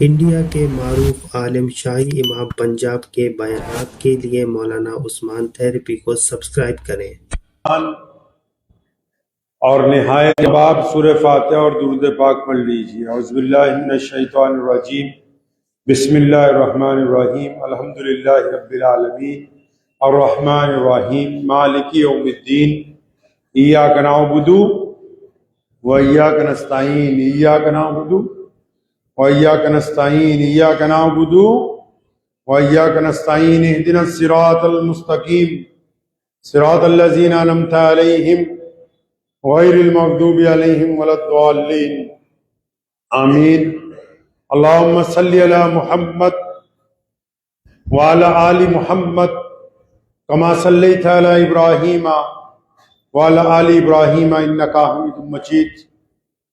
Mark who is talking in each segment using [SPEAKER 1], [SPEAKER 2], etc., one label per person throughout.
[SPEAKER 1] India کے معروف عالم شاہی امام پنجاب کے بیانات کے لیے مولانا عثمان تھیرپی کو سبسکرائب کریں۔
[SPEAKER 2] اور نہایت باب سورہ فاتحہ اور درود پاک پڑھ لیجیے۔ اعوذ باللہ من الشیطان الرجیم، بسم اللہ الرحمن الرحیم، الحمدللہ رب العالمین، الرحمن الرحیم، مالک یوم الدین، ایاک نعبد و ایاک نستعین، ایاک نعبد و ایاک نستعین، ایاک نعبد و ایاک نستعین، اہدنا الصراط المستقیم، صراط الذین انعمت علیہم غیر المغضوب علیہم ولا الضالین، آمین۔ اللہم صلی علی محمد وعلی آل محمد کما صلیت علی ابراہیم وعلی آل ابراہیم انکا حمید مجید۔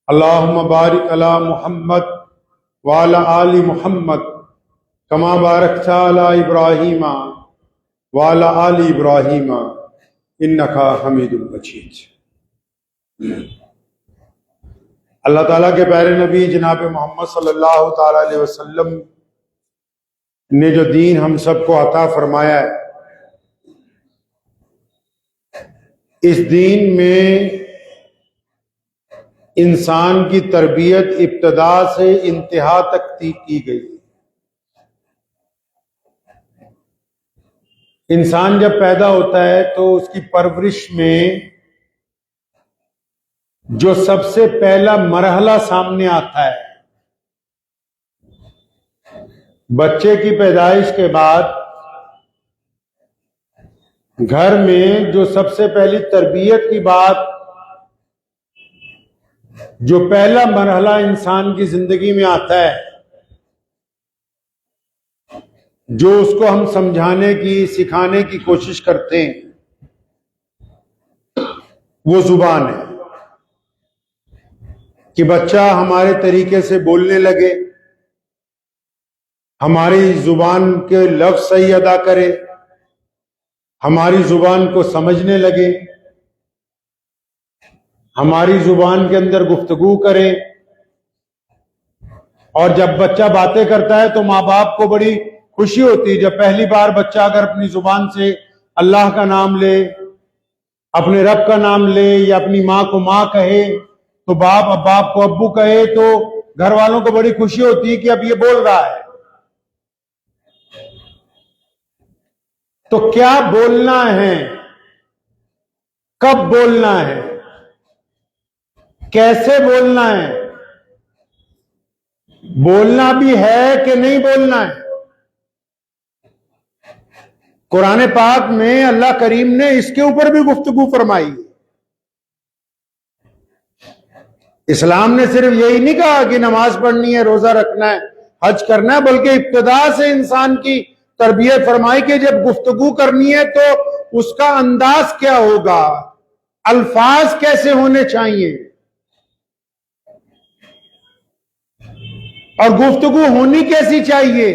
[SPEAKER 2] اللہم بارک علی محمد وعلی آل محمد کما بارکت علی ابراہیم وعلی آل ابراہیم انکا حمید مجید۔ اللہ تعالیٰ کے پیارے نبی جناب محمد صلی اللہ تعالیٰ علیہ وسلم نے جو دین ہم سب کو عطا فرمایا ہے، اس دین میں انسان کی تربیت ابتدا سے انتہا تک کی گئی۔ انسان جب پیدا ہوتا ہے تو اس کی پرورش میں جو سب سے پہلا مرحلہ سامنے آتا ہے، بچے کی پیدائش کے بعد گھر میں جو سب سے پہلی تربیت کی بات، جو پہلا مرحلہ انسان کی زندگی میں آتا ہے، جو اس کو ہم سمجھانے کی سکھانے کی کوشش کرتے ہیں، وہ زبان ہے کہ بچہ ہمارے طریقے سے بولنے لگے، ہماری زبان کے لفظ صحیح ادا کرے، ہماری زبان کو سمجھنے لگے، ہماری زبان کے اندر گفتگو کرے۔ اور جب بچہ باتیں کرتا ہے تو ماں باپ کو بڑی خوشی ہوتی ہے جب پہلی بار بچہ اگر اپنی زبان سے اللہ کا نام لے، اپنے رب کا نام لے، یا اپنی ماں کو ماں کہے، تو باپ کو ابو کہے، تو گھر والوں کو بڑی خوشی ہوتی ہے کہ اب یہ بول رہا ہے۔ تو کیا بولنا ہے، کب بولنا ہے، کیسے بولنا ہے، بولنا بھی ہے کہ نہیں بولنا ہے؟ قرآن پاک میں اللہ کریم نے اس کے اوپر بھی گفتگو فرمائی۔ اسلام نے صرف یہی نہیں کہا کہ نماز پڑھنی ہے، روزہ رکھنا ہے، حج کرنا ہے، بلکہ ابتدا سے انسان کی تربیت فرمائی کہ جب گفتگو کرنی ہے تو اس کا انداز کیا ہوگا، الفاظ کیسے ہونے چاہیے، اور گفتگو ہونی کیسی چاہیے۔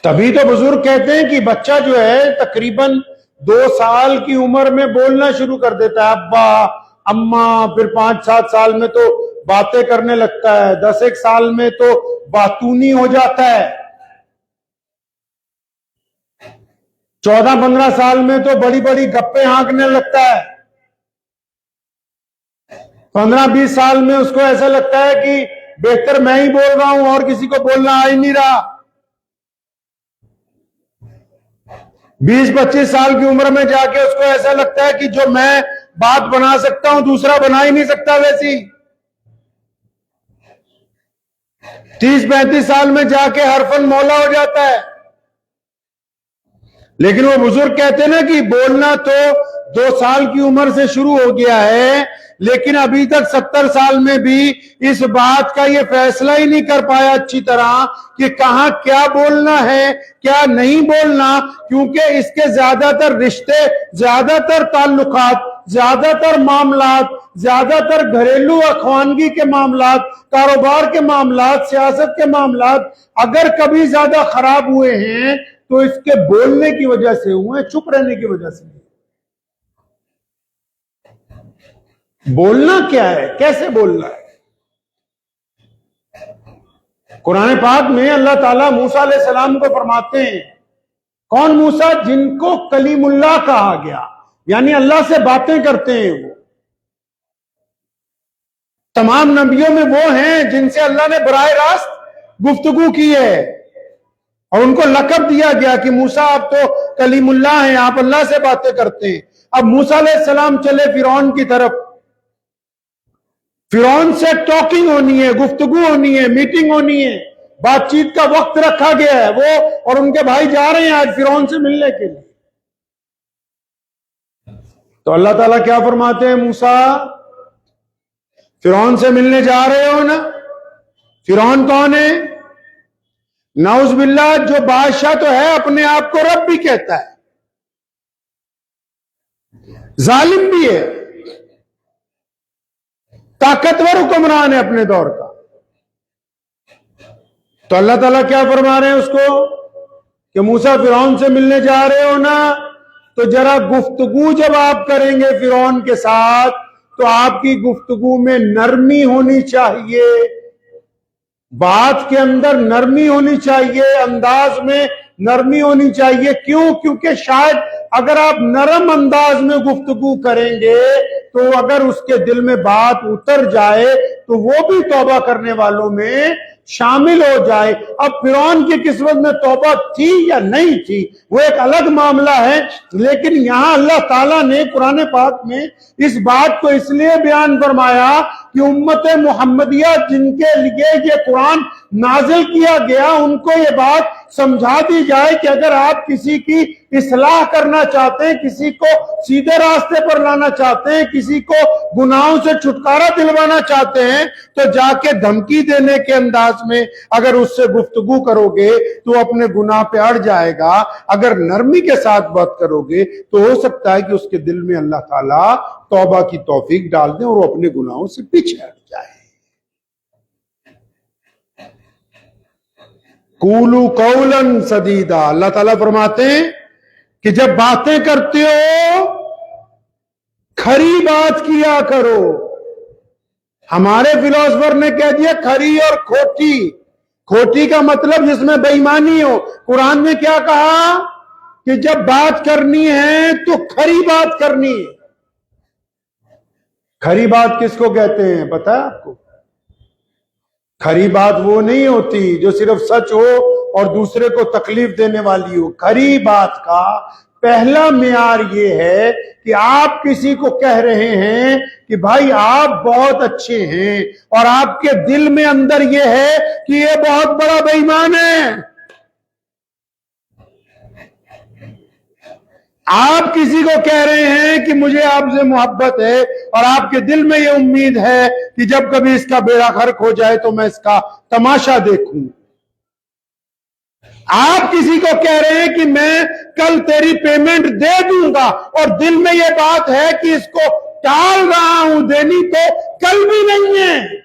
[SPEAKER 2] تبھی تو بزرگ کہتے ہیں کہ بچہ جو ہے تقریباً 2 سال کی عمر میں بولنا شروع کر دیتا ہے، ابا اماں، پھر 5-7 سال میں تو باتیں کرنے لگتا ہے، 10-1 سال میں تو باتونی ہو جاتا ہے، 14-15 سال میں تو بڑی بڑی گپیں ہانکنے لگتا ہے، 15-20 سال میں اس کو ایسا لگتا ہے کہ بہتر میں ہی بول رہا ہوں اور کسی کو بولنا آ ہی نہیں رہا، 20-25 سال کی عمر میں جا کے اس کو ایسا لگتا ہے کہ جو میں بات بنا سکتا ہوں دوسرا بنا ہی نہیں سکتا ویسی، 30-35 سال میں جا کے حرفن مولا ہو جاتا ہے۔ لیکن وہ بزرگ کہتے ہیں نا کہ بولنا تو 2 سال کی عمر سے شروع ہو گیا ہے، لیکن ابھی تک 70 سال میں بھی اس بات کا یہ فیصلہ ہی نہیں کر پایا اچھی طرح کہ کہاں کیا بولنا ہے کیا نہیں بولنا، کیونکہ اس کے زیادہ تر رشتے، زیادہ تر تعلقات، زیادہ تر معاملات، زیادہ تر گھریلو اخوانگی کے معاملات، کاروبار کے معاملات، سیاست کے معاملات اگر کبھی زیادہ خراب ہوئے ہیں تو اس کے بولنے کی وجہ سے ہوئے، چپ رہنے کی وجہ سے۔ بولنا کیا ہے، کیسے بولنا ہے؟ قرآن پاک میں اللہ تعالیٰ موسیٰ علیہ السلام کو فرماتے ہیں، کون موسیٰ؟ جن کو کلیم اللہ کہا گیا، یعنی اللہ سے باتیں کرتے ہیں وہ۔ تمام نبیوں میں وہ ہیں جن سے اللہ نے براہ راست گفتگو کی ہے، اور ان کو لقب دیا گیا کہ موسیٰ آپ تو کلیم اللہ ہیں، آپ اللہ سے باتیں کرتے ہیں۔ اب موسیٰ علیہ السلام چلے فرعون کی طرف، فرعون سے ٹاکنگ ہونی ہے، گفتگو ہونی ہے، میٹنگ ہونی ہے، بات چیت کا وقت رکھا گیا ہے۔ وہ اور ان کے بھائی جا رہے ہیں آج فرعون سے ملنے کے لیے۔ تو اللہ تعالیٰ کیا فرماتے ہیں؟ موسیٰ فرعون سے ملنے جا رہے ہو نا؟ فرعون کون ہے؟ نعوذ باللہ، جو بادشاہ تو ہے اپنے آپ کو رب بھی کہتا ہے، ظالم بھی ہے، طاقتور حکمران ہے اپنے دور کا۔ تو اللہ تعالیٰ کیا فرما رہے ہیں اس کو کہ موسیٰ فرعون سے ملنے جا رہے ہو نا، تو ذرا گفتگو جب آپ کریں گے فرعون کے ساتھ تو آپ کی گفتگو میں نرمی ہونی چاہیے، بات کے اندر نرمی ہونی چاہیے، انداز میں نرمی ہونی چاہیے۔ کیوں؟ کیونکہ شاید اگر آپ نرم انداز میں گفتگو کریں گے تو اگر اس کے دل میں بات اتر جائے تو وہ بھی توبہ کرنے والوں میں شامل ہو جائے۔ اب فرعون کی قسمت میں توبہ تھی یا نہیں تھی وہ ایک الگ معاملہ ہے، لیکن یہاں اللہ تعالیٰ نے قرآن پاک میں اس بات کو اس لیے بیان فرمایا کہ امت محمدیہ جن کے لیے یہ قرآن نازل کیا گیا ان کو یہ بات سمجھا دی جائے کہ اگر آپ کسی کی اصلاح کرنا چاہتے ہیں، کسی کو سیدھے راستے پر لانا چاہتے ہیں، کسی کو گناہوں سے چھٹکارا دلوانا چاہتے ہیں تو جا کے دھمکی دینے کے انداز میں اگر اس سے گفتگو کرو گے تو اپنے گناہ پہ اڑ جائے گا۔ اگر نرمی کے ساتھ بات کرو گے تو ہو سکتا ہے کہ اس کے دل میں اللہ تعالیٰ توبہ کی توفیق ڈال دیں اور وہ اپنے گناہوں سے پیچھے ہٹ جائے۔ قولوا قولا سدیدا، اللہ تعالیٰ فرماتے ہیں کہ جب باتیں کرتے ہو کھری بات کیا کرو۔ ہمارے فلاسفر نے کہہ دیا کھری اور کھوٹی۔ کھوٹی کا مطلب جس میں بے ایمانی ہو۔ قرآن نے کیا کہا کہ جب بات کرنی ہے تو کھری بات کرنی ہے۔ کھری بات کس کو کہتے ہیں پتہ ہے آپ کو؟ کھری بات وہ نہیں ہوتی جو صرف سچ ہو اور دوسرے کو تکلیف دینے والی ہو۔ کھری بات کا پہلا معیار یہ ہے کہ آپ کسی کو کہہ رہے ہیں کہ بھائی آپ بہت اچھے ہیں اور آپ کے دل میں اندر یہ ہے کہ یہ بہت بڑا بے ایمان ہے۔ آپ کسی کو کہہ رہے ہیں کہ مجھے آپ سے محبت ہے اور آپ کے دل میں یہ امید ہے کہ جب کبھی اس کا بیڑا غرق ہو جائے تو میں اس کا تماشا دیکھوں۔ آپ کسی کو کہہ رہے ہیں کہ میں کل تیری پیمنٹ دے دوں گا اور دل میں یہ بات ہے کہ اس کو ٹال رہا ہوں، دینی تو کل بھی نہیں ہے۔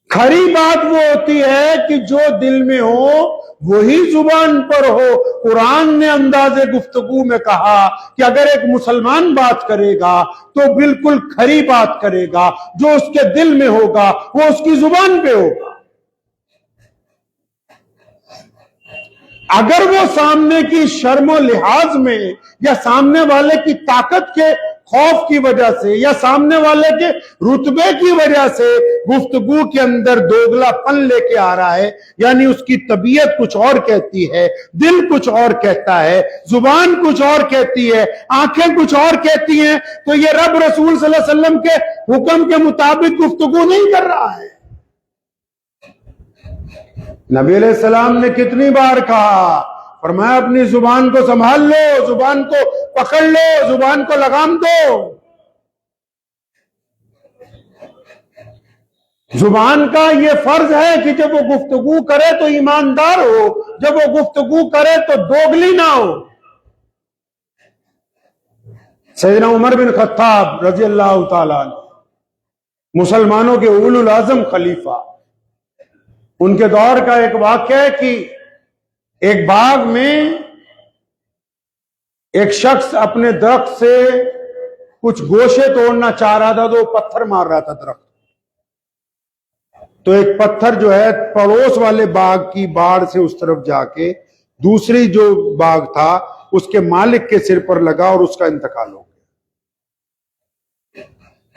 [SPEAKER 2] کھری بات وہ ہوتی ہے کہ جو دل میں ہو وہی زبان پر ہو۔ قرآن نے انداز گفتگو میں کہا کہ اگر ایک مسلمان بات کرے گا تو بالکل کھری بات کرے گا، جو اس کے دل میں ہوگا وہ اس کی زبان پہ ہوگا۔ اگر وہ سامنے کی شرم و لحاظ میں یا سامنے والے کی طاقت کے خوف کی وجہ سے یا سامنے والے کے رتبے کی وجہ سے گفتگو کے اندر دوگلا پن لے کے آ رہا ہے، یعنی اس کی طبیعت کچھ اور کہتی ہے، دل کچھ اور کہتا ہے، زبان کچھ اور کہتی ہے، آنکھیں کچھ اور کہتی ہیں، تو یہ رب رسول صلی اللہ علیہ وسلم کے حکم کے مطابق گفتگو نہیں کر رہا ہے۔ نبی علیہ السلام نے کتنی بار کہا، فرمایا اپنی زبان کو سنبھال لو، زبان کو پکڑ لو، زبان کو لگام دو۔ زبان کا یہ فرض ہے کہ جب وہ گفتگو کرے تو ایماندار ہو، جب وہ گفتگو کرے تو دوگلی نہ ہو۔ سیدنا عمر بن خطاب رضی اللہ تعالیٰ عنہ، مسلمانوں کے اولو العزم خلیفہ، ان کے دور کا ایک واقعہ ہے کہ ایک باغ میں ایک شخص اپنے درخت سے کچھ گوشے توڑنا چاہ رہا تھا تو وہ پتھر مار رہا تھا درخت. تو ایک پتھر جو ہے پڑوس والے باغ کی باڑ سے اس طرف جا کے دوسری جو باغ تھا اس کے مالک کے سر پر لگا اور اس کا انتقال ہو گیا.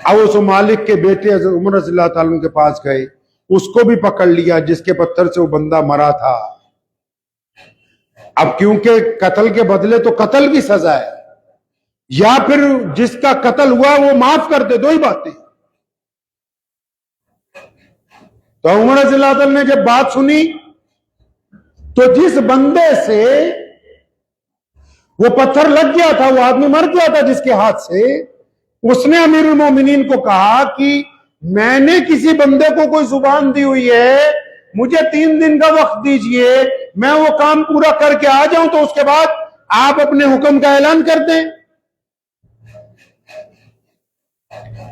[SPEAKER 2] اب اس مالک کے بیٹے حضرت عمر رضی اللہ تعالیٰ عنہ کے پاس گئے, اس کو بھی پکڑ لیا جس کے پتھر سے وہ بندہ مرا تھا. اب کیونکہ قتل کے بدلے تو قتل کی سزا ہے, یا پھر جس کا قتل ہوا وہ معاف کر دے, دو ہی باتیں. تو عمر رضی اللہ تعالیٰ نے جب بات سنی تو جس بندے سے وہ پتھر لگ گیا تھا, وہ آدمی مر گیا تھا جس کے ہاتھ سے, اس نے امیر المومنین کو کہا کہ میں نے کسی بندے کو کوئی زبان دی ہوئی ہے, مجھے 3 دن کا وقت دیجئے, میں وہ کام پورا کر کے آ جاؤں تو اس کے بعد آپ اپنے حکم کا اعلان کر دیں.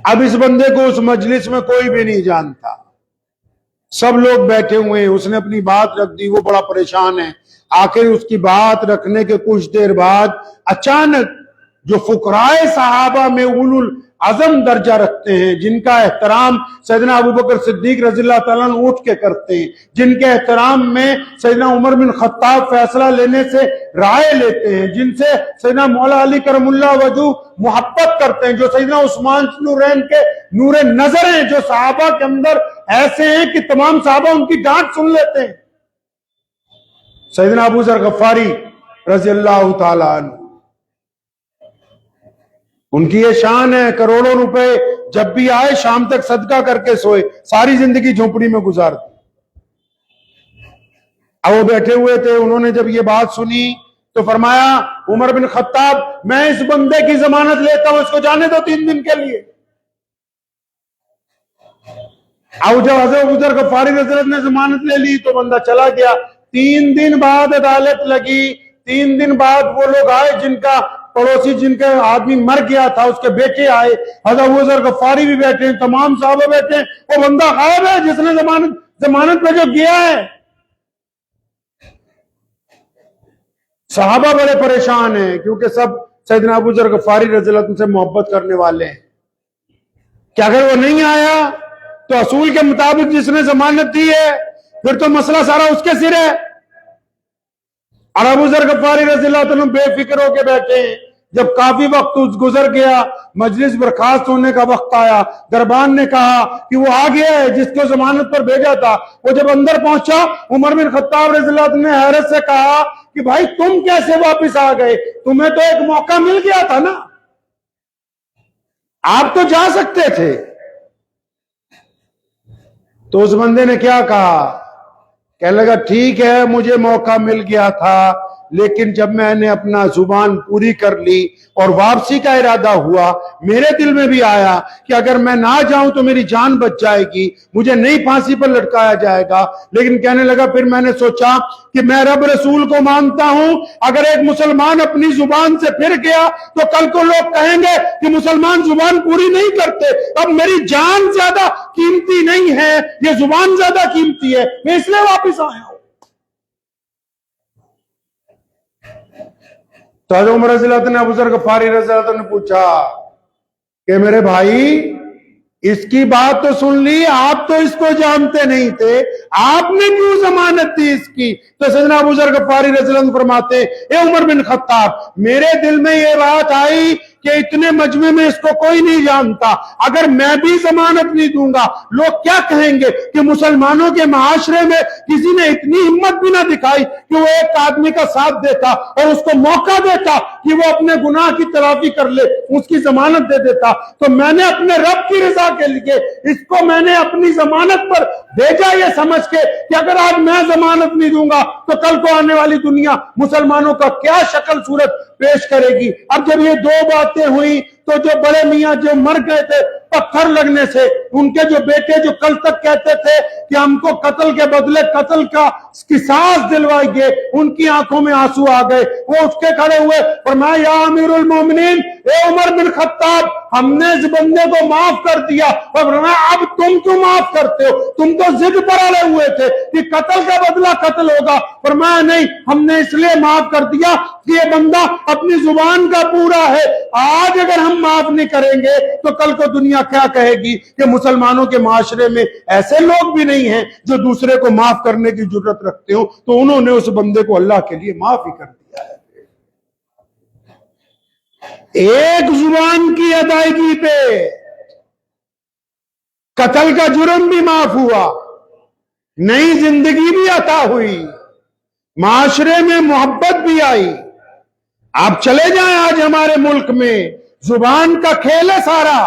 [SPEAKER 2] اب اس بندے کو اس مجلس میں کوئی بھی نہیں جانتا, سب لوگ بیٹھے ہوئے ہیں, اس نے اپنی بات رکھ دی, وہ بڑا پریشان ہے. آخر اس کی بات رکھنے کے کچھ دیر بعد اچانک جو فقراء صحابہ میں اولو العزم درجہ رکھتے ہیں, جن کا احترام سیدنا ابوبکر صدیق رضی اللہ تعالیٰ عنہ اٹھ کے کرتے ہیں, جن کے احترام میں سیدنا عمر بن خطاب فیصلہ لینے سے رائے لیتے ہیں, جن سے سیدنا مولا علی کرم اللہ وجہ محبت کرتے ہیں, جو سیدنا عثمان نورین کے نور نظر ہیں, جو صحابہ کے اندر ایسے ہیں کہ تمام صحابہ ان کی ڈانٹ سن لیتے ہیں, سیدنا ابو ذر غفاری رضی اللہ تعالیٰ عنہ. ان کی یہ شان ہے, کروڑوں روپے جب بھی آئے شام تک صدقہ کر کے سوئے, ساری زندگی جھونپڑی میں گزار دی. اب وہ بیٹھے ہوئے تھے, انہوں نے جب یہ بات سنی تو فرمایا عمر بن خطاب میں اس بندے کی ضمانت لیتا ہوں, اس کو جانے دو 3 دن کے لیے. اب جب حضرت ابو ذر غفاری رضی اللہ عنہ نے ضمانت لے لی تو بندہ چلا گیا. 3 دن بعد عدالت لگی, 3 دن بعد وہ لوگ آئے جن کا پڑوسی, جن کا آدمی مر گیا تھا, اس کے بیٹے آئے, حضرت ابو ذر غفاری بھی بیٹھے ہیں, تمام صحابہ بیٹھے ہیں, وہ بندہ غائب ہے جس نے ضمانت پہ جو گیا ہے. صحابہ بڑے پریشان ہیں کیونکہ سب سیدنا ابو ذر غفاری رضی اللہ عنہ سے محبت کرنے والے ہیں کہ اگر وہ نہیں آیا تو اصول کے مطابق جس نے ضمانت دی ہے پھر تو مسئلہ سارا اس کے سر ہے. اور ابو ذر غفاری رضی اللہ عنہ بے فکر ہو کے بیٹھے ہیں. جب کافی وقت گزر گیا, مجلس برخاست ہونے کا وقت آیا, دربان نے کہا کہ وہ آ گیا ہے جس کو ضمانت پر بھیجا تھا. وہ جب اندر پہنچا, عمر بن خطاب رضی اللہ عنہ نے حیرت سے کہا کہ بھائی تم کیسے واپس آ گئے, تمہیں تو ایک موقع مل گیا تھا نا, آپ تو جا سکتے تھے. تو اس بندے نے کیا کہا, کہنے لگا ٹھیک ہے مجھے موقع مل گیا تھا, لیکن جب میں نے اپنا زبان پوری کر لی اور واپسی کا ارادہ ہوا, میرے دل میں بھی آیا کہ اگر میں نہ جاؤں تو میری جان بچ جائے گی, مجھے نہیں پھانسی پر لٹکایا جائے گا. لیکن کہنے لگا پھر میں نے سوچا کہ میں رب رسول کو مانتا ہوں, اگر ایک مسلمان اپنی زبان سے پھر گیا تو کل کو لوگ کہیں گے کہ مسلمان زبان پوری نہیں کرتے, اب میری جان زیادہ قیمتی نہیں ہے, یہ زبان زیادہ قیمتی ہے, میں اس لیے واپس آیا ہوں. تو حضرت عمر رضی اللہ عنہ نے ابو ذر غفاری رضی اللہ عنہ نے پوچھا کہ میرے بھائی اس کی بات تو سن لی, آپ تو اس کو جانتے نہیں تھے, آپ نے کیوں ضمانت دی اس کی؟ تو سیدنا ابو ذر غفاری رضی اللہ عنہ فرماتے اے عمر بن خطاب, میرے دل میں یہ بات آئی کہ اتنے مجمع میں اس کو کوئی نہیں جانتا, اگر میں بھی ضمانت نہیں دوں گا لوگ کیا کہیں گے کہ مسلمانوں کے معاشرے میں کسی نے اتنی ہمت بھی نہ دکھائی کہ وہ ایک آدمی کا ساتھ دیتا اور اس کو موقع دیتا کہ وہ اپنے گناہ کی تلافی کر لے, اس کی ضمانت دے دیتا. تو میں نے اپنے رب کی رضا کے لیے اس کو میں نے اپنی ضمانت پر بھیجا, یہ سمجھ کے کہ اگر آج میں ضمانت نہیں دوں گا تو کل کو آنے والی دنیا مسلمانوں کا کیا شکل صورت پیش کرے گی. اب جب یہ 2 باتیں ہوئی تو جو بڑے میاں جو مر گئے تھے پتھر لگنے سے, ان کے جو بیٹے جو کل تک کہتے تھے کہ ہم کو قتل کے بدلے قتل کا قصاص دلوائی گے، ان کی آنکھوں میں آنسو آ گئے، وہ اٹھ کے کھڑے ہوئے فرمایا یا امیر المومنین، اے عمر بن خطاب، ہم نے اس بندے کو معاف کر دیا۔ اور فرمایا اب تم کیوں معاف کرتے ہو؟ تم تو ضد پر اڑے ہوئے تھے کہ قتل کا بدلہ قتل ہوگا۔ فرمایا نہیں، ہم نے اس لیے معاف کر دیا کہ یہ بندہ اپنی زبان کا پورا ہے، آج اگر ہم معاف نہیں کریں گے تو کل کو دنیا کیا کہے گی کہ مسلمانوں کے معاشرے میں ایسے لوگ بھی نہیں ہیں جو دوسرے کو معاف کرنے کی جرت رکھتے ہو۔ تو انہوں نے اس بندے کو اللہ کے لیے معاف ہی کر دیا ہے۔ ایک زبان کی ادائیگی پہ قتل کا جرم بھی معاف ہوا، نئی زندگی بھی عطا ہوئی، معاشرے میں محبت بھی آئی۔ آپ چلے جائیں آج ہمارے ملک میں زبان کا کھیل ہے سارا۔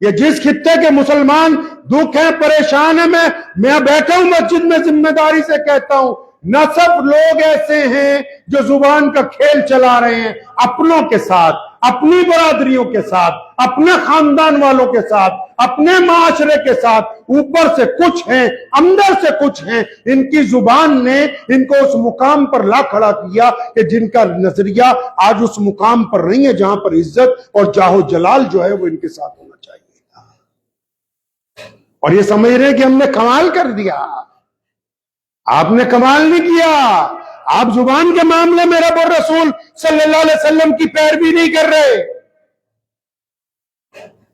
[SPEAKER 2] یہ جس خطے کے مسلمان دکھ ہیں، پریشان ہیں، میں بیٹھا ہوں مسجد میں ذمہ داری سے کہتا ہوں، نہ سب لوگ ایسے ہیں جو زبان کا کھیل چلا رہے ہیں اپنوں کے ساتھ، اپنی برادریوں کے ساتھ، اپنے خاندان والوں کے ساتھ، اپنے معاشرے کے ساتھ۔ اوپر سے کچھ ہیں، اندر سے کچھ ہیں۔ ان کی زبان نے ان کو اس مقام پر لا کھڑا کیا کہ جن کا نظریہ آج اس مقام پر نہیں ہے جہاں پر عزت اور جاہ و جلال جو ہے وہ ان کے ساتھ ہونا چاہیے۔ اور یہ سمجھ رہے ہیں کہ ہم نے کمال کر دیا۔ آپ نے کمال نہیں کیا۔ آپ زبان کے معاملے میں رب اور رسول صلی اللہ علیہ وسلم کی پیروی نہیں کر رہے۔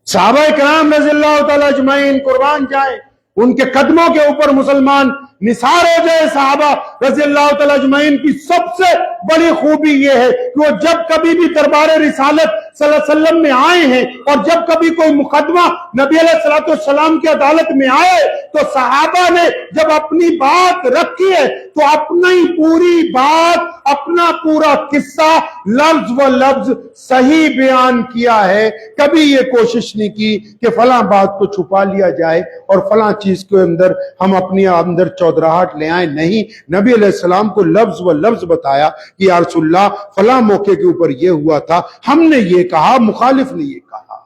[SPEAKER 2] صحابہ کرام رضی اللہ تعالی اجمعین قربان جائیں، ان کے قدموں کے اوپر مسلمان نثار ہو جائے۔ صحابہ رضی اللہ تعالی اجمعین کی سب سے بڑی خوبی یہ ہے کہ وہ جب کبھی بھی دربار رسالت صلی اللہ علیہ وسلم میں آئے ہیں اور جب کبھی کوئی مقدمہ نبی علیہ السلام کی عدالت میں آئے تو صحابہ نے جب اپنی بات رکھی ہے تو اپنی پوری بات، اپنا پورا قصہ لفظ و لفظ صحیح بیان کیا ہے۔ کبھی یہ کوشش نہیں کی کہ فلاں بات کو چھپا لیا جائے اور فلاں چیز کے اندر ہم اپنی اندر چودراہٹ لے آئیں۔ نہیں، نبی علیہ السلام کو لفظ و لفظ بتایا کہ یا رسول اللہ فلاں موقع کے اوپر یہ ہوا تھا، ہم نے یہ کہا، مخالف نے یہ کہا۔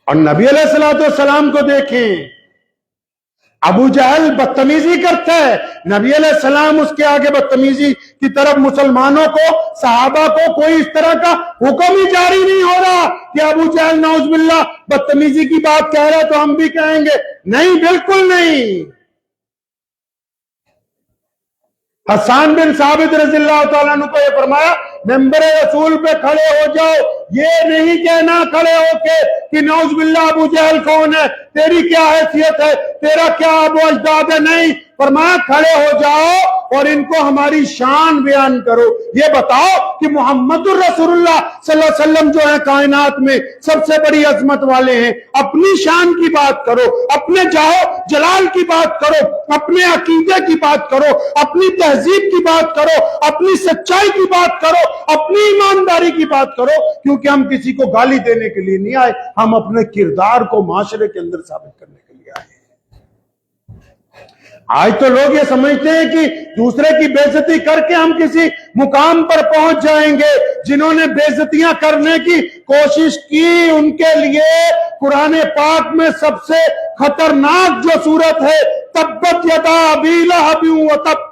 [SPEAKER 2] اور نبی علیہ السلام کو دیکھیں، ابو جہل بدتمیزی کرتا ہے، نبی علیہ السلام اس کے آگے بدتمیزی کی طرف مسلمانوں کو، صحابہ کو کوئی اس طرح کا حکم ہی جاری نہیں ہو رہا کہ ابو جہل نعوذ باللہ بدتمیزی کی بات کہہ رہا ہے تو ہم بھی کہیں گے۔ نہیں، بالکل نہیں۔ حسان بن ثابت رضی اللہ تعالیٰ عنہ کو یہ فرمایا ممبر رسول پہ کھڑے ہو جاؤ، یہ نہیں کہنا کھڑے ہو کے کہ نعوذ باللہ ابو جہل کون ہے، تیری کیا حیثیت ہے، تیرا کیا ابو اجداد ہے۔ نہیں، فرمایا کھڑے ہو جاؤ اور ان کو ہماری شان بیان کرو، یہ بتاؤ کہ محمد الرسول اللہ صلی اللہ علیہ وسلم جو ہے کائنات میں سب سے بڑی عظمت والے ہیں۔ اپنی شان کی بات کرو، اپنے جاہو جلال کی بات کرو، اپنے عقیدے کی بات کرو، اپنی تہذیب کی بات کرو، اپنی سچائی کی بات کرو، اپنی ایمانداری کی بات کرو، کیونکہ ہم کسی کو گالی دینے کے لیے نہیں آئے، ہم اپنے کردار کو معاشرے کے اندر ثابت کرنے کے لیے آئے۔ آج تو لوگ یہ سمجھتے ہیں کہ دوسرے کی بے عزتی کر کے ہم کسی مقام پر پہنچ جائیں گے۔ جنہوں نے بے عزتیاں کرنے کی کوشش کی ان کے لیے قرآن پاک میں سب سے خطرناک جو صورت ہے تبت یدا ابی لہب وتب،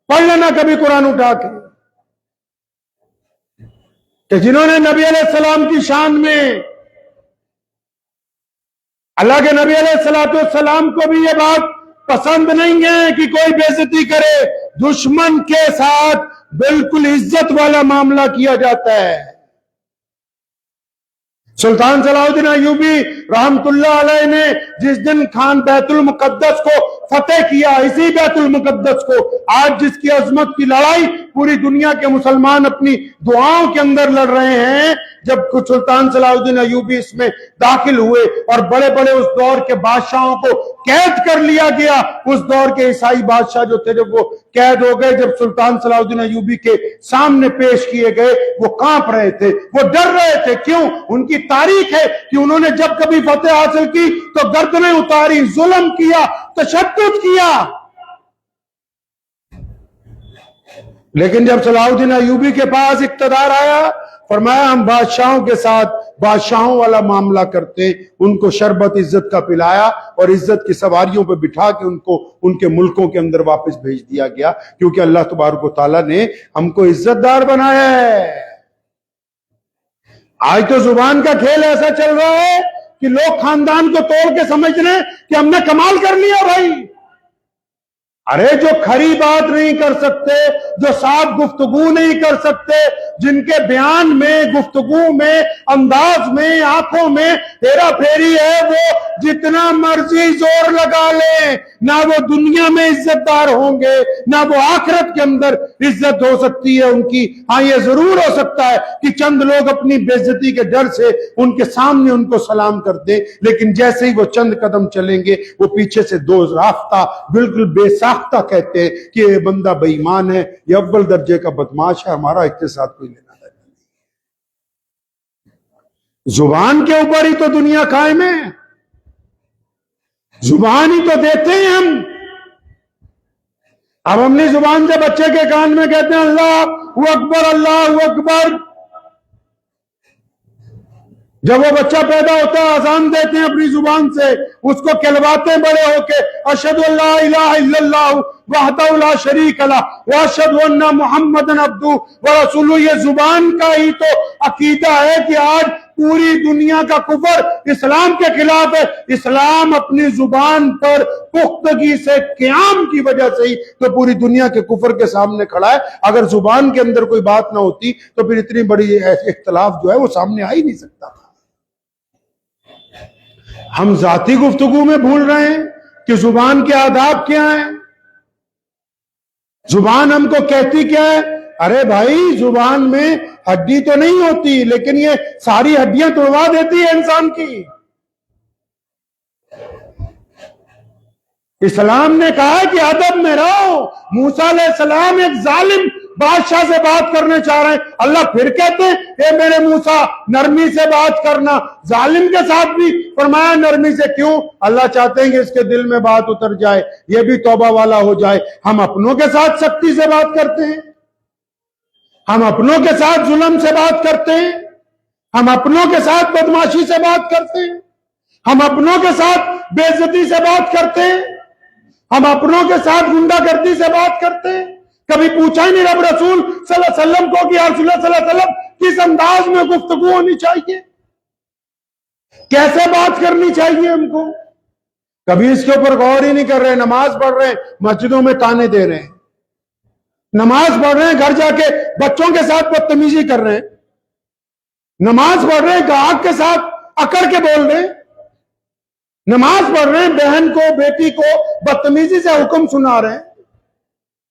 [SPEAKER 2] پڑھ لینا کبھی قرآن اٹھا کے، کہ جنہوں نے نبی علیہ السلام کی شان میں، اللہ کے نبی علیہ السلام کو بھی یہ بات پسند نہیں ہے کہ کوئی بے عزتی کرے، دشمن کے ساتھ بالکل عزت والا معاملہ کیا جاتا ہے۔ سلطان صلاح الدین ایوبی رحمت اللہ علیہ نے جس دن خان بیت المقدس کو فتح کیا، اسی بیت المقدس کو آج جس کی عظمت کی لڑائی پوری دنیا کے مسلمان اپنی دعاؤں کے اندر لڑ رہے ہیں، جب سلطان صلاح الدین ایوبی اس میں داخل ہوئے اور بڑے بڑے اس دور کے بادشاہوں کو قید کر لیا گیا، اس دور کے عیسائی بادشاہ جو تھے جب وہ قید ہو گئے، جب سلطان صلاح الدین ایوبی کے سامنے پیش کیے گئے، وہ کانپ رہے تھے، وہ ڈر رہے تھے۔ کیوں؟ ان کی تاریخ ہے کہ انہوں نے جب کبھی فتح حاصل کی تو گردنیں اتاری، ظلم کیا، تشدد کیا۔ لیکن جب صلاح الدین ایوبی کے پاس اقتدار آیا، فرمایا ہم بادشاہوں کے ساتھ بادشاہوں والا معاملہ کرتے ہیں. ان کو شربت عزت کا پلایا اور عزت کی سواریوں پہ بٹھا کے ان کو ان کے ملکوں کے اندر واپس بھیج دیا گیا, کیونکہ اللہ تبارک و تعالیٰ نے ہم کو عزت دار بنایا ہے. آج تو زبان کا کھیل ایسا چل رہا ہے کہ لوگ خاندان کو توڑ کے سمجھ رہے ہیں کہ ہم نے کمال کر لیا بھائی. ارے جو کھری بات نہیں کر سکتے, جو صاف گفتگو نہیں کر سکتے, جن کے بیان میں, گفتگو میں, انداز میں, آنکھوں میں ہیرا پھیری ہے, وہ جتنا مرضی زور لگا لیں نہ وہ دنیا میں عزت دار ہوں گے نہ وہ آخرت کے اندر عزت ہو سکتی ہے ان کی. ہاں یہ ضرور ہو سکتا ہے کہ چند لوگ اپنی بے عزتی کے ڈر سے ان کے سامنے ان کو سلام کر دیں, لیکن جیسے ہی وہ چند قدم چلیں گے وہ پیچھے سے دو رافتہ بالکل بے ساختہ کہتے ہیں کہ یہ بندہ بے ایمان ہے, یہ اول درجے کا بدماش ہے, ہمارا اقتصاد کوئی لینا دینا نہیں. زبان کے اوپر ہی تو دنیا قائم ہے, زبان ہی تو دیتے ہیں ہم. اب اپنی زبان سے بچے کے کان میں کہتے ہیں اللہ اکبر اللہ اکبر, جب وہ بچہ پیدا ہوتا ہے اذان دیتے ہیں اپنی زبان سے, اس کو کہلواتے ہیں بڑے ہو کے اشہد ان لا الہ الا اللہ وحدہ لا شریک لہ واشہد ان محمدا عبدہ ورسولہ. یہ زبان کا ہی تو عقیدہ ہے کہ آج پوری دنیا کا کفر اسلام کے خلاف ہے. اسلام اپنی زبان پر پختگی سے قیام کی وجہ سے ہی تو پوری دنیا کے کفر کے سامنے کھڑا ہے. اگر زبان کے اندر کوئی بات نہ ہوتی تو پھر اتنی بڑی اختلاف جو ہے وہ سامنے آ ہی نہیں سکتا تھا. ہم ذاتی گفتگو میں بھول رہے ہیں کہ زبان کے آداب کیا ہیں, زبان ہم کو کہتی کیا ہے. ارے بھائی زبان میں ہڈی تو نہیں ہوتی, لیکن یہ ساری ہڈیاں توڑوا دیتی ہے انسان کی. اسلام نے کہا کہ ادب میں رہو. موسیٰ علیہ السلام ایک ظالم بادشاہ سے بات کرنے چاہ رہے ہیں, اللہ پھر کہتے ہیں اے میرے موسیٰ نرمی سے بات کرنا. ظالم کے ساتھ بھی فرمایا نرمی سے. کیوں؟ اللہ چاہتے ہیں کہ اس کے دل میں بات اتر جائے, یہ بھی توبہ والا ہو جائے. ہم اپنوں کے ساتھ سختی سے بات کرتے ہیں, ہم اپنوں کے ساتھ ظلم سے بات کرتے ہیں, ہم اپنوں کے ساتھ بدماشی سے بات کرتے ہیں, ہم اپنوں کے ساتھ بے عزتی سے بات کرتے ہیں, ہم اپنوں کے ساتھ غنڈہ گردی سے بات کرتے ہیں. کبھی پوچھا ہی نہیں رب رسول صلی اللہ علیہ وسلم کو کہ یا رسول اللہ صلی اللہ علیہ وسلم کس انداز میں گفتگو ہونی چاہیے, کیسے بات کرنی چاہیے ہم کو. کبھی اس کے اوپر غور ہی نہیں کر رہے. نماز پڑھ رہے ہیں مسجدوں میں تانے دے رہے ہیں, نماز پڑھ رہے ہیں گھر جا کے بچوں کے ساتھ بدتمیزی کر رہے ہیں, نماز پڑھ رہے ہیں گاہک کے ساتھ اکڑ کے بول رہے ہیں, نماز پڑھ رہے ہیں بہن کو بیٹی کو بدتمیزی سے حکم سنا رہے ہیں.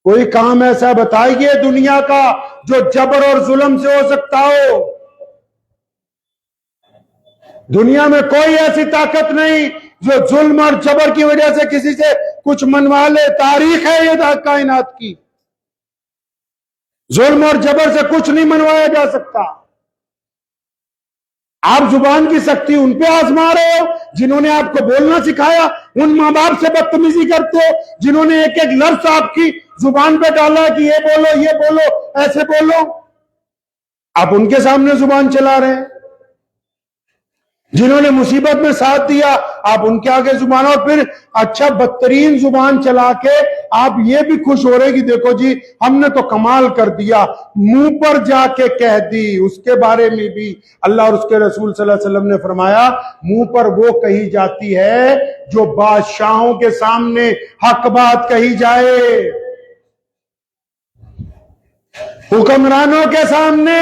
[SPEAKER 2] کوئی کام ایسا بتائیے دنیا کا جو جبر اور ظلم سے ہو سکتا ہو. دنیا میں کوئی ایسی طاقت نہیں جو ظلم اور جبر کی وجہ سے کسی سے کچھ منوا لے. تاریخ ہے یہ کائنات کی, ظلم اور جبر سے کچھ نہیں منوایا جا سکتا. آپ زبان کی سختی ان پہ آزما رہے ہو جنہوں نے آپ کو بولنا سکھایا, ان ماں باپ سے بدتمیزی کرتے ہو جنہوں نے ایک ایک لفظ آپ کی زبان پہ ڈالا کہ یہ بولو ایسے بولو. آپ ان کے سامنے زبان چلا رہے ہیں. جنہوں نے مصیبت میں ساتھ دیا آپ ان کے آگے زبان, اور پھر اچھا بدترین زبان چلا کے آپ یہ بھی خوش ہو رہے کہ دیکھو جی ہم نے تو کمال کر دیا, منہ پر جا کے کہہ دی. اس کے بارے میں بھی اللہ اور اس کے رسول صلی اللہ علیہ وسلم نے فرمایا منہ پر وہ کہی جاتی ہے جو بادشاہوں کے سامنے حق بات کہی جائے, حکمرانوں کے سامنے.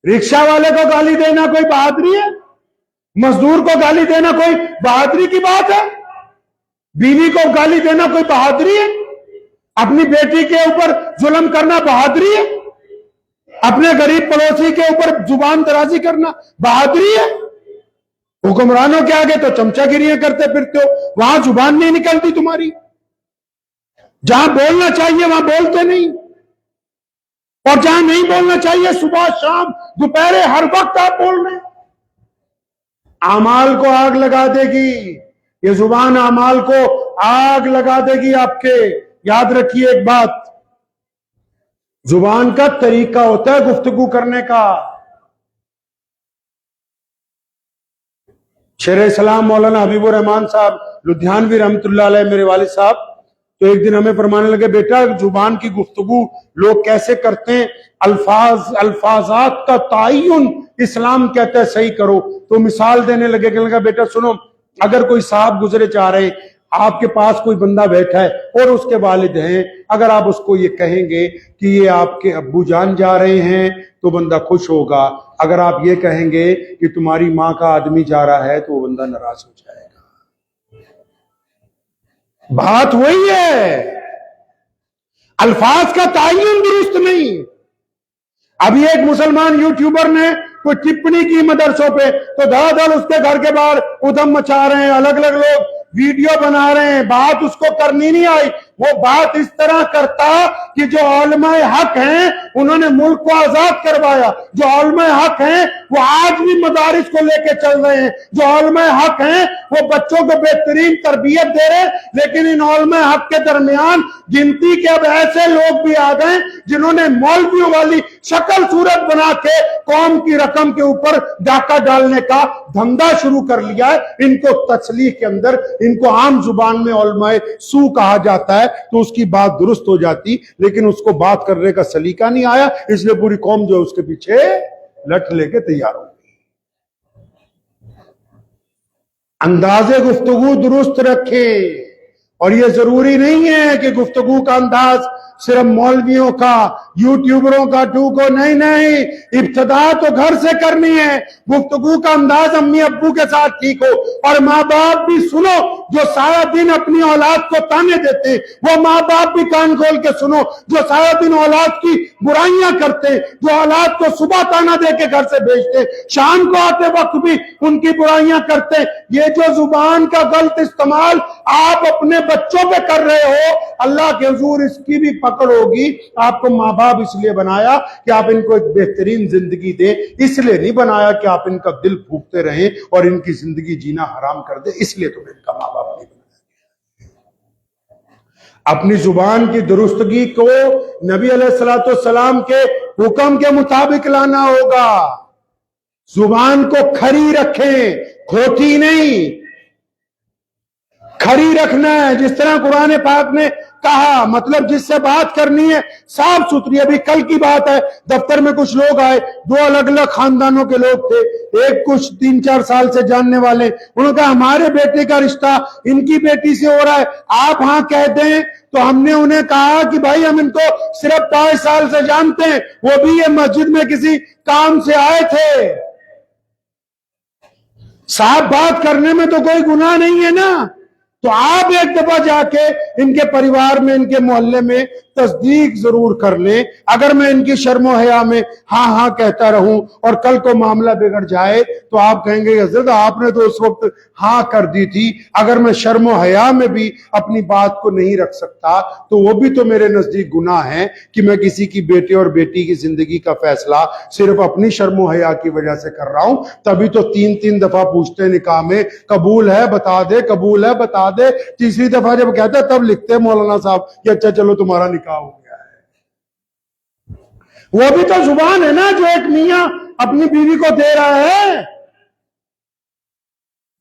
[SPEAKER 2] رکشہ والے کو گالی دینا کوئی بہادری ہے؟ مزدور کو گالی دینا کوئی بہادری کی بات ہے؟ بیوی کو گالی دینا کوئی بہادری ہے؟ اپنی بیٹی کے اوپر ظلم کرنا بہادری ہے؟ اپنے غریب پڑوسی کے اوپر زبان درازی کرنا بہادری ہے؟ حکمرانوں کے آگے تو چمچا گیریاں کرتے پھرتے ہو, وہاں زبان نہیں نکلتی تمہاری. جہاں بولنا چاہیے وہاں بولتے نہیں, اور جہاں نہیں بولنا چاہیے صبح شام دوپہر ہر وقت آپ بول رہے ہیں. اعمال کو آگ لگا دے گی یہ زبان, اعمال کو آگ لگا دے گی آپ کے. یاد رکھیے ایک بات, زبان کا طریقہ ہوتا ہے گفتگو کرنے کا. شیر اسلام مولانا حبیب الرحمان صاحب لدھیانوی رحمت اللہ علیہ میرے والد صاحب تو ایک دن ہمیں فرمانے لگے بیٹا زبان کی گفتگو لوگ کیسے کرتے ہیں, الفاظات کا تعین اسلام کہتا ہے صحیح کرو. تو مثال دینے لگے کہ لگا بیٹا سنو, اگر کوئی صاحب گزرے چاہ رہے ہیں, آپ کے پاس کوئی بندہ بیٹھا ہے اور اس کے والد ہیں, اگر آپ اس کو یہ کہیں گے کہ یہ آپ کے ابو جان جا رہے ہیں تو بندہ خوش ہوگا. اگر آپ یہ کہیں گے کہ تمہاری ماں کا آدمی جا رہا ہے تو وہ بندہ ناراض ہو جائے گا. بات وہی ہے, الفاظ کا تعین درست نہیں. ابھی ایک مسلمان یوٹیوبر نے کوئی ٹپنی کی مدرسوں پہ تو دھڑ اس کے گھر کے باہر ادھم مچا رہے ہیں, الگ الگ لوگ ویڈیو بنا رہے ہیں. بات اس کو کرنی نہیں آئی, وہ بات اس طرح کرتا کہ جو علماء حق ہیں انہوں نے ملک کو آزاد کروایا, جو علماء حق ہیں وہ آج بھی مدارس کو لے کے چل رہے ہیں, جو علماء حق ہیں وہ بچوں کو بہترین تربیت دے رہے ہیں. لیکن ان علماء حق کے درمیان گنتی کے اب ایسے لوگ بھی آ گئے جنہوں نے مولویوں والی شکل صورت بنا کے قوم کی رقم کے اوپر ڈاکہ ڈالنے کا دھندا شروع کر لیا ہے. ان کو تصلیح کے اندر, ان کو عام زبان میں علماء سو کہا جاتا ہے تو اس کی بات درست ہو جاتی, لیکن اس کو بات کرنے کا سلیقہ نہیں آیا, اس لیے پوری قوم جو اس کے پیچھے لٹ لے کے تیار ہو گئی. انداز گفتگو درست رکھیں, اور یہ ضروری نہیں ہے کہ گفتگو کا انداز صرف مولویوں کا, یوٹیوبروں کا ٹوکو, نہیں, ابتدا تو گھر سے کرنی ہے. گفتگو کا انداز امی ابو کے ساتھ ٹھیک ہو, اور ماں باپ بھی سنو جو سارا دن اپنی اولاد کو تانے دیتے ہیں, وہ ماں باپ بھی کان کھول کے سنو جو سارا دن اولاد کی برائیاں کرتے ہیں, جو اولاد کو صبح تانا دے کے گھر سے بھیجتے ہیں, شام کو آتے وقت بھی ان کی برائیاں کرتے ہیں. یہ جو زبان کا غلط استعمال آپ اپنے بچوں پہ کر رہے ہو, اللہ کے حضور اس کی بھی پکڑ ہوگی. آپ کو ماں باپ اس لیے بنایا کہ آپ ان کو ایک بہترین زندگی دیں, اس لیے نہیں بنایا کہ آپ ان کا دل پھونکتے رہیں اور ان کی زندگی جینا حرام کر دیں. اس لیے تمہیں ان کا ماں باپ نہیں بنایا. اپنی زبان کی درستگی کو نبی علیہ الصلوۃ والسلام کے حکم کے مطابق لانا ہوگا. زبان کو کھری رکھیں, کھوٹی نہیں, کھری رکھنا ہے. جس طرح قرآن پاک نے کہا, مطلب جس سے بات کرنی ہے صاف ستھری. ابھی کل کی بات ہے, دفتر میں کچھ لوگ آئے, دو الگ الگ خاندانوں کے لوگ تھے. ایک کچھ 3-4 سال سے جاننے والے, انہوں نے کہا ہمارے بیٹے کا رشتہ ان کی بیٹی سے ہو رہا ہے, آپ ہاں کہہ دیں. تو ہم نے انہیں کہا کہ بھائی ہم ان کو صرف 5 سال سے جانتے ہیں, وہ بھی یہ مسجد میں کسی کام سے آئے تھے. صاحب بات کرنے میں تو کوئی گناہ نہیں ہے نا. تو آپ ایک دفعہ جا کے ان کے پریوار میں, ان کے محلے میں تصدیق ضرور کر لیں. اگر میں ان کی شرم و حیا میں ہاں کہتا رہوں اور کل کو معاملہ بگڑ جائے تو آپ کہیں گے حضرت آپ نے تو اس وقت ہاں کر دی تھی. اگر میں شرم و حیا میں بھی اپنی بات کو نہیں رکھ سکتا تو وہ بھی تو میرے نزدیک گناہ ہے کہ میں کسی کی بیٹے اور بیٹی کی زندگی کا فیصلہ صرف اپنی شرم و حیا کی وجہ سے کر رہا ہوں. تبھی تو 3 دفعہ پوچھتے نکاح میں, قبول ہے بتا دے, قبول ہے بتا دے. تیسری دفعہ جب کہتا ہے تب لکھتے مولانا صاحب کہ اچھا چلو تمہارا نکاح ہو گیا ہے. وہ بھی تو زبان ہے نا جو ایک میاں اپنی بیوی کو دے رہا ہے.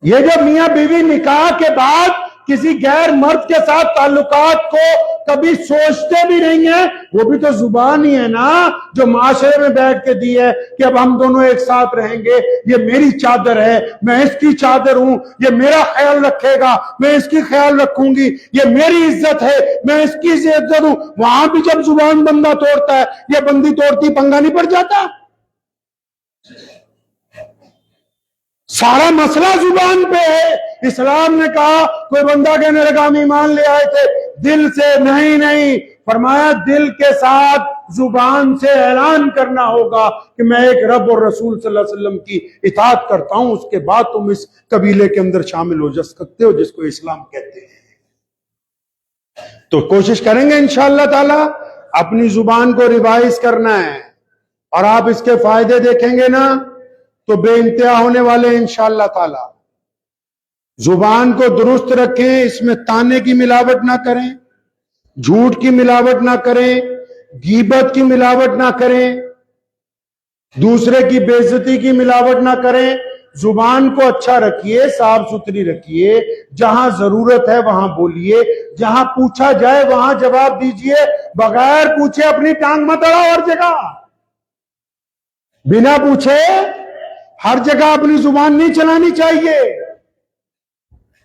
[SPEAKER 2] یہ جو میاں بیوی نکاح کے بعد کسی غیر مرد کے ساتھ تعلقات کو کبھی سوچتے بھی نہیں ہیں, وہ بھی تو زبان ہی ہے نا جو معاشرے میں بیٹھ کے دی ہے کہ اب ہم دونوں ایک ساتھ رہیں گے, یہ میری چادر ہے, میں اس کی چادر ہوں, یہ میرا خیال رکھے گا, میں اس کی خیال رکھوں گی, یہ میری عزت ہے, میں اس کی عزت ہوں. وہاں بھی جب زبان بندہ توڑتا ہے یا بندی توڑتی, پنگا نہیں پڑ جاتا؟ سارا مسئلہ زبان پہ ہے. اسلام نے کہا, کوئی بندہ کہنے لگا ہم ایمان لے آئے تھے دل سے, نہیں, فرمایا دل کے ساتھ زبان سے اعلان کرنا ہوگا کہ میں ایک رب اور رسول صلی اللہ علیہ وسلم کی اطاعت کرتا ہوں. اس کے بعد تم اس قبیلے کے اندر شامل ہو سکتے ہو جس کو اسلام کہتے ہیں. تو کوشش کریں گے انشاءاللہ تعالی اپنی زبان کو ریوائز کرنا ہے, اور آپ اس کے فائدے دیکھیں گے نا تو بے انتہا ہونے والے انشاءاللہ تعالی. زبان کو درست رکھیں, اس میں تانے کی ملاوٹ نہ کریں, جھوٹ کی ملاوٹ نہ کریں, غیبت کی ملاوٹ نہ کریں، دوسرے کی بے عزتی کی ملاوٹ نہ کریں، زبان کو اچھا رکھیے، صاف ستھری رکھیے، جہاں ضرورت ہے وہاں بولیے، جہاں پوچھا جائے وہاں جواب دیجئے، بغیر پوچھے اپنی ٹانگ مت اڑاؤ ہر جگہ، بنا پوچھے ہر جگہ اپنی زبان نہیں چلانی چاہیے،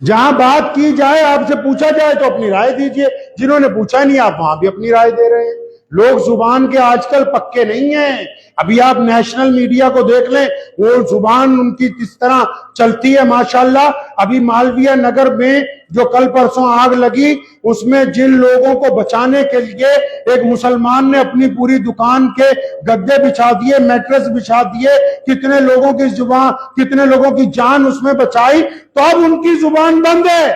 [SPEAKER 2] جہاں بات کی جائے آپ سے پوچھا جائے تو اپنی رائے دیجئے، جنہوں نے پوچھا نہیں آپ وہاں بھی اپنی رائے دے رہے ہیں۔ لوگ زبان کے آج کل پکے نہیں ہیں، ابھی آپ نیشنل میڈیا کو دیکھ لیں، وہ زبان ان کی کس طرح چلتی ہے ماشاءاللہ۔ ابھی مالویہ نگر میں جو کل پرسوں آگ لگی، اس میں جن لوگوں کو بچانے کے لیے ایک مسلمان نے اپنی پوری دکان کے گدے بچھا دیے، میٹرس بچھا دیے، کتنے لوگوں کی جان اس میں بچائی، تو اب ان کی زبان بند ہے۔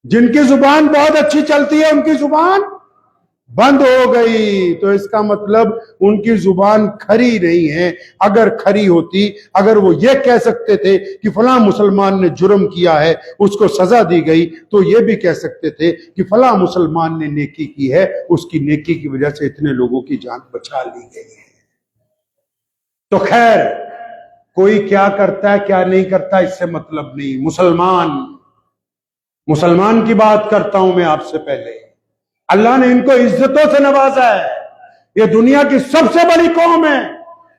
[SPEAKER 2] جن کی زبان بہت اچھی چلتی ہے ان کی زبان بند ہو گئی، تو اس کا مطلب ان کی زبان کھری نہیں ہے۔ اگر کھری ہوتی، اگر وہ یہ کہہ سکتے تھے کہ فلاں مسلمان نے جرم کیا ہے اس کو سزا دی گئی، تو یہ بھی کہہ سکتے تھے کہ فلاں مسلمان نے نیکی کی ہے، اس کی نیکی کی وجہ سے اتنے لوگوں کی جان بچا لی گئی ہے۔ تو خیر، کوئی کیا کرتا ہے کیا نہیں کرتا اس سے مطلب نہیں، مسلمان کی بات کرتا ہوں میں آپ سے پہلے۔ اللہ نے ان کو عزتوں سے نوازا ہے، یہ دنیا کی سب سے بڑی قوم ہے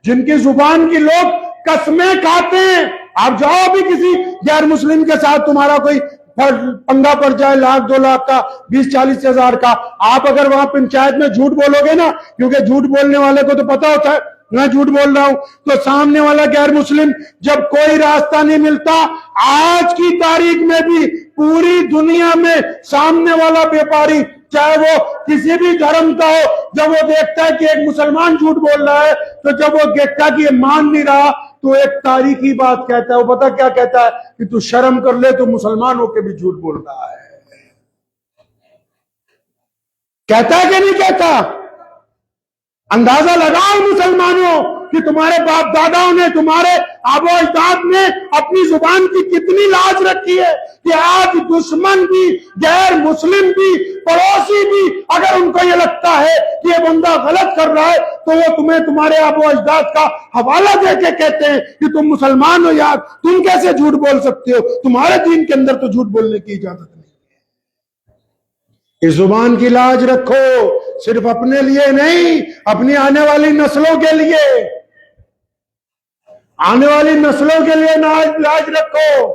[SPEAKER 2] جن کی زبان کی لوگ قسمیں کھاتے ہیں۔ آپ جاؤ بھی کسی غیر مسلم کے ساتھ، تمہارا کوئی پنگا پڑ جائے، 1,00,000 2,00,000 کا، 20,000 40,000 کا، آپ اگر وہاں پنچایت میں جھوٹ بولو گے نا، کیونکہ جھوٹ بولنے والے کو تو پتا ہوتا ہے میں جھوٹ بول رہا ہوں، تو سامنے والا غیر مسلم جب کوئی راستہ نہیں ملتا، آج کی تاریخ میں بھی پوری دنیا میں سامنے والا بیپاری چاہے وہ کسی بھی دھرم کا ہو، جب وہ دیکھتا ہے کہ ایک مسلمان جھوٹ بول رہا ہے، تو جب وہ دیکھتا ہے کہ یہ مان نہیں رہا، تو ایک تاریخی بات کہتا ہے، وہ پتہ کیا کہتا ہے کہ تو شرم کر لے، تو مسلمان ہو کے بھی جھوٹ بول رہا ہے۔ کہتا ہے کہ نہیں کہتا؟ اندازہ لگاؤ مسلمانوں کہ تمہارے باپ داداؤں نے، تمہارے آبا و اجداد نے اپنی زبان کی کتنی لاج رکھی ہے کہ آج دشمن بھی، غیر مسلم بھی، پڑوسی بھی، اگر ان کو یہ لگتا ہے کہ یہ بندہ غلط کر رہا ہے تو وہ تمہیں تمہارے آبا و اجداد کا حوالہ دے کے کہتے ہیں کہ تم مسلمان ہو یار، تم کیسے جھوٹ بول سکتے ہو، تمہارے دین کے اندر تو جھوٹ بولنے کی اجازت نہیں۔ اس زبان کی لاج رکھو، صرف اپنے لیے نہیں، اپنی آنے والی نسلوں کے لیے، آنے والی نسلوں کے لیے لاج رکھو۔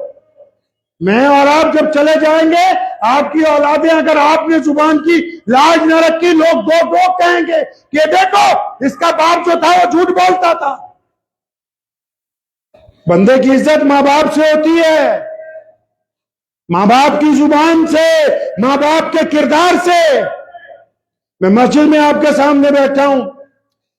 [SPEAKER 2] میں اور آپ جب چلے جائیں گے، آپ کی اولادیں اگر آپ نے زبان کی لاج نہ رکھی، لوگ دو کہیں گے کہ دیکھو اس کا باپ جو تھا وہ جھوٹ بولتا تھا۔ بندے کی عزت ماں باپ سے ہوتی ہے، ماں باپ کی زبان سے، ماں باپ کے کردار سے۔ میں مسجد میں آپ کے سامنے بیٹھا ہوں،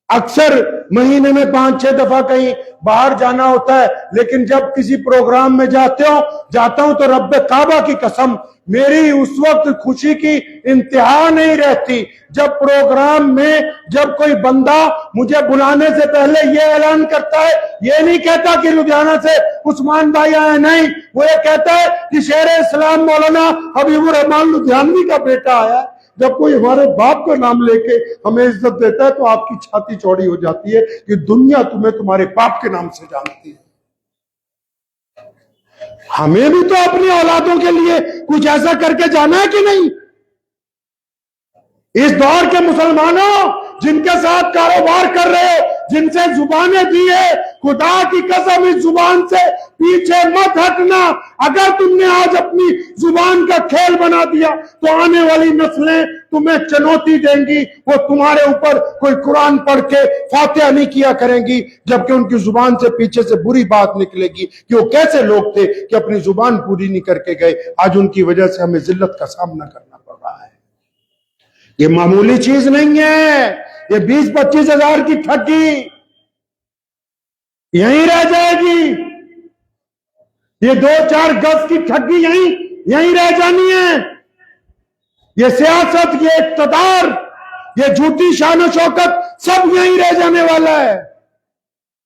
[SPEAKER 2] اکثر مہینے میں 5-6 دفعہ کہیں باہر جانا ہوتا ہے، لیکن جب کسی پروگرام میں جاتا ہوں تو رب کعبہ کی قسم میری اس وقت خوشی کی انتہا نہیں رہتی جب پروگرام میں جب کوئی بندہ مجھے بلانے سے پہلے یہ اعلان کرتا ہے، یہ نہیں کہتا کہ لدھیانہ سے عثمان بھائی آئے، نہیں، وہ یہ کہتا ہے کہ شیر اسلام مولانا حبیب الرحمان لدھیانوی کا بیٹا آیا۔ جب کوئی ہمارے باپ کا نام لے کے ہمیں عزت دیتا ہے تو آپ کی چھاتی چوڑی ہو جاتی ہے کہ دنیا تمہیں تمہارے باپ کے نام سے جانتی ہے۔ ہمیں بھی تو اپنی اولادوں کے لیے کچھ ایسا کر کے جانا ہے کہ نہیں؟ اس دور کے مسلمانوں جن کے ساتھ کاروبار کر رہے ہو، جن سے زبانیں دی ہے، خدا کی قسم اس زبان سے پیچھے مت ہٹنا۔ اگر تم نے آج اپنی زبان کا کھیل بنا دیا تو آنے والی نسلیں تمہیں چنوتی دیں گی، وہ تمہارے اوپر کوئی قرآن پڑھ کے فاتحہ نہیں کیا کریں گی، جبکہ ان کی زبان سے پیچھے سے بری بات نکلے گی کہ وہ کیسے لوگ تھے کہ اپنی زبان پوری نہیں کر کے گئے، آج ان کی وجہ سے ہمیں ذلت کا سامنا کرنا پڑ رہا ہے۔ یہ معمولی چیز نہیں ہے، یہ 20-25 ہزار کی ٹھگی یہیں رہ جائے گی، یہ 2-4 گز کی ٹھگی یہیں رہ جانی ہے۔ یہ سیاست، یہ اقتدار، یہ جھوٹی شان و شوکت سب یہیں رہ جانے والا ہے۔